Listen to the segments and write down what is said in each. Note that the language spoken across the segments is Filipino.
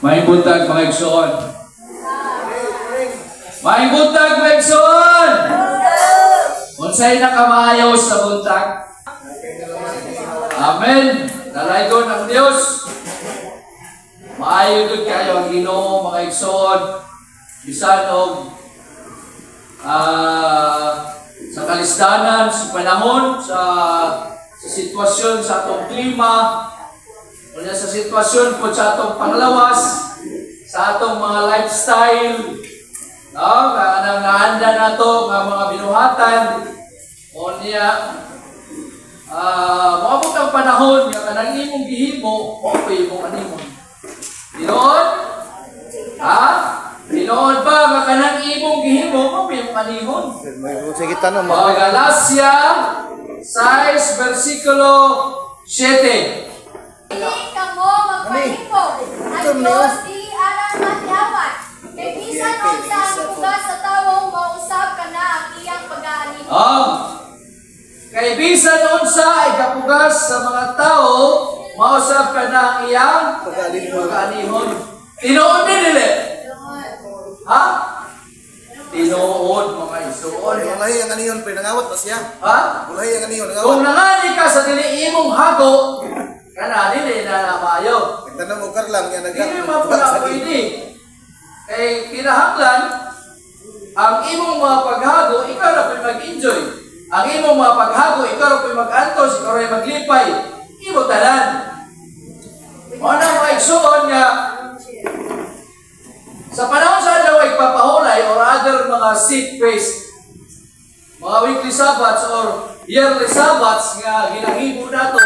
May buntag mga igsoon. May buntag mga igsoon. Unsay nakamaayo sa buntag? Amen. Dalaygon ang Dios. Maayo gud kayo ang Ginoo mga igsoon. Bisan og sa kalisdanan, sa panahon, sa sitwasyon sa atong klima, o sa sitwasyon po sa atong panglawas, sa atong mga lifestyle, no? Kanang naanda na to nga mga binuhatan, o niya, maabot ang panahon nga kanang imong gihimo, o imong animon. Dinoon? Ha? Dinoon ba nga kanang imong gihimo, o imong animon? Sige tanong mo. Galacia 6 versikulo 7. Hindi kamo magpalipog. Ang Diyos di alam matyawat. Kay bisan nun sa bugas sa tawong mausap ka na ang iyang pag-aanihon. Kay bisan unsa ay kapugas sa mga tao, mausap ka na ang iyang pag-aanihon. Tinuod din nila. Ha? Tinuod mga isuon. Ulahi ang aniyon, pinangawat pa siya. Ha? Ulahi ang aniyon, Kung nangawat. nangani ka sa dili imong hago, kana dili na namayo. Tanong mo karlang yan Dili mo pala pwede. Kay kinahanglan, ang imong mga paghago, ikaw na po'y mag-enjoy. Ang imong mga paghago, ikaw na po'y mag-antos, ikaw na maglipay. Imo tanan. Ano mga igsuon nga, sa panahon sa daw ay papahulay or other mga sick phase, mga weekly sabbats or yearly sabbats nga ginahimo nato,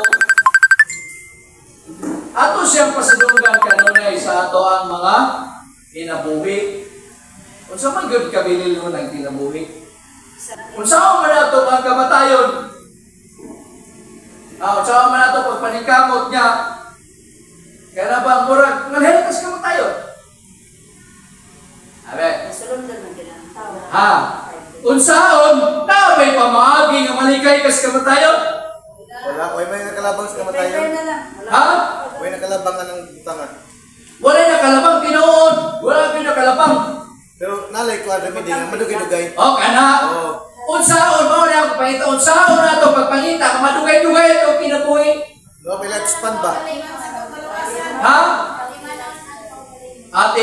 ato siyang pasidunggan kanunay sa ato ang mga kinabuhi. Unsa man gud kabilil mo ng kinabuhi? Unsa man ato ang kamatayon? Unsa man ato pagpaningkamot niya? Kaya na ba ang murag? Ngalhelkas kamatayon? Abe. Ha? Unsaon? Na may pamaagi nga malikay kas kamatayon? Wala, may nakalabang sa kamatayon. Ha? May nakalabang ka ng tangan. Wala nakalabang tinuod. Wala nakalabang. Pero nalay ko remedy nga madugay-dugay. O kana. Unsaon mo na ako pangita? Unsaon na ito pagpangita? Madugay-dugay ito kinabuhi. No, may lifespan ba? Ha? Ate